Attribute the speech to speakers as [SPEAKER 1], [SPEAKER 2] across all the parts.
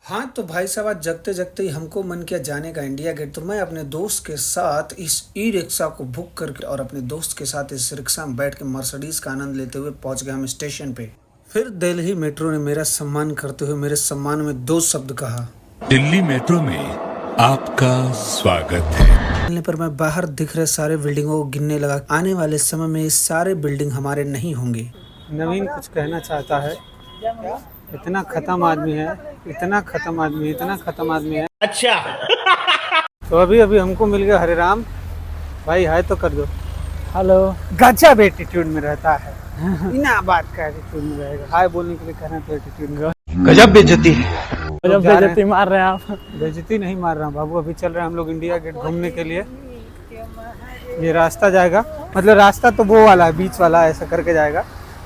[SPEAKER 1] हाँ तो भाई साहब, आज जगते जगते ही हमको मन किया जाने का इंडिया गेट। तो मैं अपने दोस्त के साथ इस ई रिक्शा को बुक करके और अपने दोस्त के साथ इस रिक्शा में बैठ के मर्सिडीज का आनंद लेते हुए पहुंच गए हम स्टेशन पे। फिर दिल्ली मेट्रो ने मेरा सम्मान करते हुए मेरे सम्मान में दो शब्द कहा।
[SPEAKER 2] दिल्ली मेट्रो में आपका स्वागत है।
[SPEAKER 1] मिलने पर मैं बाहर दिख रहे सारे बिल्डिंगों को गिनने लगा। आने वाले समय में ये सारे बिल्डिंग हमारे नहीं होंगे। नवीन कुछ कहना चाहता है। इतना खत्म आदमी है, इतना खत्म आदमी, इतना खत्म आदमी है। अच्छा तो अभी हमको मिल गया हरे राम भाई। हाय तो कर दो। हेलो। गजब एटीट्यूड में रहता है। बिना बात का एटीट्यूड में रहेगा। हाय बोलने के लिए कहना तो एटीट्यूड में। गजब बेइज्जती, गजब बेइज्जती मार रहे हैं आप। बेइज्जती नहीं मार रहा हूँ बाबू। अभी चल रहे हैं हम लोग इंडिया गेट घूमने के लिए। ये रास्ता जाएगा, मतलब रास्ता तो वो वाला है, बीच वाला ऐसा करके जाएगा,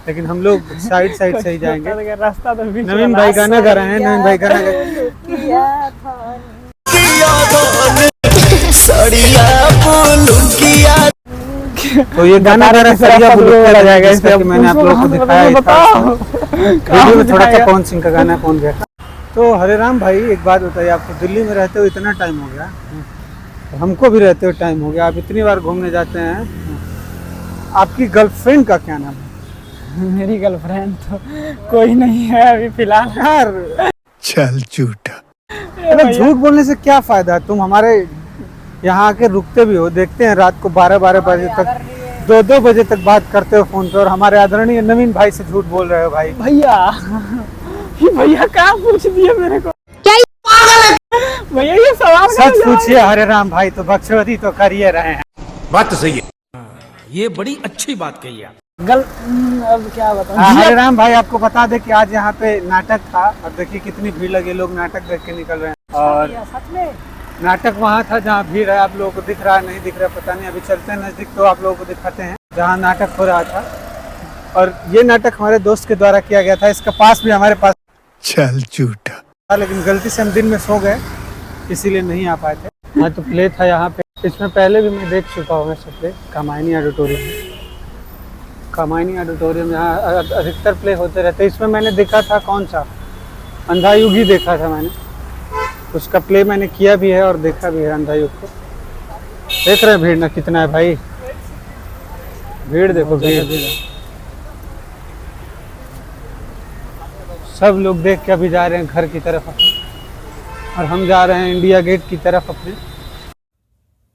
[SPEAKER 1] लेकिन हम लोग साइड से ही जाएंगे। रास्ता तो नवीन भाई गाना गा रहे हैं। नवीन भाई गाना तो ये गाना गा रहे हैं जाएगा, इसलिए मैंने आप लोगों को दिखाया। वीडियो में थोड़ा सा पवन सिंह का गाना है, कौन गया। तो हरे राम भाई एक बात बताइए, आपको दिल्ली में रहते हुए इतना टाइम हो गया, तो हमको भी रहते हुए टाइम हो गया। आप इतनी बार घूमने जाते हैं, आपकी गर्लफ्रेंड का क्या नाम है? मेरी गर्लफ्रेंड तो कोई नहीं है अभी फिलहाल। यार
[SPEAKER 2] चल झूठा।
[SPEAKER 1] झूठ बोलने से क्या फायदा? तुम हमारे यहाँ आके रुकते भी हो, देखते हैं रात को 12-12 बजे तक, 2-2 बजे तक बात करते हो फोन पे, और हमारे आदरणीय नवीन भाई से झूठ बोल रहे हो भाई। भैया क्या पूछ दिया मेरे को? भैया ये सवाल सच पूछिए हरे राम भाई, तो बकचोदी तो कर ही रहे हैं।
[SPEAKER 3] बात तो सही है, ये बड़ी अच्छी बात कही आप।
[SPEAKER 1] अब क्या बताऊं। हरे राम भाई आपको बता दे कि आज यहाँ पे नाटक था, और देखिए कितनी भीड़ लगी, लोग नाटक देख के निकल रहे हैं। और नाटक वहाँ था जहाँ भीड़ है, आप लोगों को दिख रहा है नहीं दिख रहा पता नहीं। अभी चलते हैं नजदीक तो आप लोगों को दिखाते हैं जहाँ नाटक हो रहा था। और ये नाटक हमारे दोस्त के द्वारा किया गया था। इसका पास भी हमारे पास
[SPEAKER 2] चल झूठा,
[SPEAKER 1] लेकिन गलती से हम दिन में सो गए, इसीलिए नहीं आ पाए थे। हाँ तो प्ले था यहाँ पे, इसमें पहले भी मैं देख चुका हूँ सब प्ले। कामायनी ऑडिटोरियम यहाँ अधिकतर प्ले होते रहते। इसमें मैंने देखा था कौन सा, अंधायुग ही देखा था मैंने। उसका प्ले मैंने किया भी है और देखा भी है अंधायुग को। देख रहे हैं भीड़ ना कितना है भाई, भीड़ देखो भीड़। सब लोग देख के अभी जा रहे हैं घर की तरफ, और हम जा रहे हैं इंडिया गेट की तरफ अपने।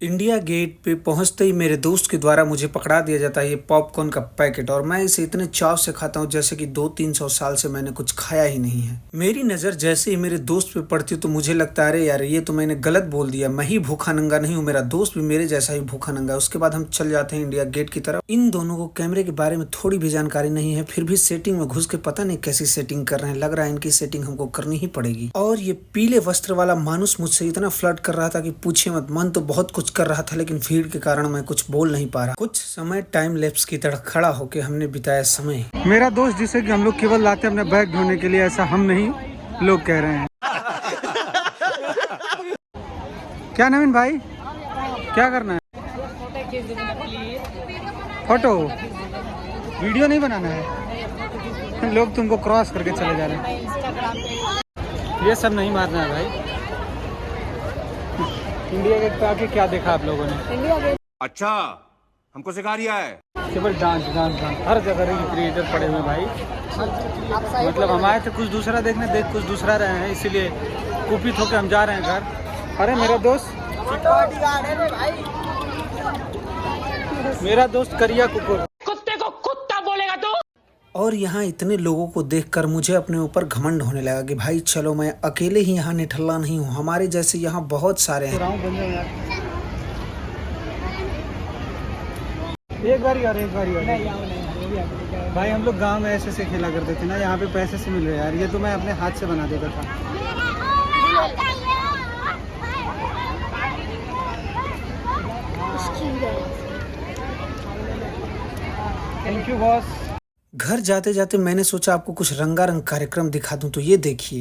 [SPEAKER 1] इंडिया गेट पे पहुंचते ही मेरे दोस्त के द्वारा मुझे पकड़ा दिया जाता है ये पॉपकॉर्न का पैकेट, और मैं इसे इतने चाव से खाता हूँ जैसे कि 200-300 साल से मैंने कुछ खाया ही नहीं है। मेरी नज़र जैसे ही मेरे दोस्त पे पड़ती तो मुझे लगता है अरे यार ये तो मैंने गलत बोल दिया, मैं ही भूखा नंगा नहीं हूँ, मेरा दोस्त भी मेरे जैसा ही भूखा नंगा है। उसके बाद हम चल जाते हैं इंडिया गेट की तरफ। इन दोनों को कैमरे के बारे में थोड़ी भी जानकारी नहीं है, फिर भी सेटिंग में घुस के पता नहीं कैसी सेटिंग कर रहे हैं। लग रहा है इनकी सेटिंग हमको करनी ही पड़ेगी। और ये पीले वस्त्र वाला मानुस मुझसे इतना फ्लर्ट कर रहा था कि पूछिए मत। मन तो बहुत कुछ कर रहा था, लेकिन भीड़ के कारण मैं कुछ बोल नहीं पा रहा। कुछ समय टाइम लैप्स की तरह खड़ा होके हमने बिताया समय। मेरा दोस्त जिसे कि हम लोग केवल लाते अपने बैग ढोने के लिए, ऐसा हम नहीं, लोग कह रहे हैं। क्या नवीन भाई क्या करना है? फोटो वीडियो नहीं बनाना है? लोग तुमको क्रॉस करके चले जा रहे हैं। ये सब नहीं मारना है भाई। इंडिया गेट पे आके क्या देखा आप लोगों ने?
[SPEAKER 3] अच्छा, हमको सिखा रिया है।
[SPEAKER 1] केवल डांस हर जगह क्रिएटर पड़े हुए भाई। मतलब हम आए थे कुछ दूसरा देखने, देख कुछ दूसरा रहे हैं, इसीलिए कुपित होकर हम जा रहे हैं घर। अरे मेरा दोस्त करिया कुकुर, कुत्ते को कुत्ता बोलेगा तो। और यहाँ इतने लोगों को देखकर मुझे अपने ऊपर घमंड होने लगा कि भाई चलो मैं अकेले ही यहाँ निठल्ला नहीं हूँ, हमारे जैसे यहाँ बहुत सारे हैं। एक बारी और भाई हम लोग गांव में ऐसे से खेला करते थे ना, यहाँ पे पैसे से मिल रहे यार। ये तो मैं अपने हाथ से बना देता था। Thank you boss. घर जाते जाते मैंने सोचा आपको कुछ रंगारंग कार्यक्रम दिखा दूं, तो ये देखिए।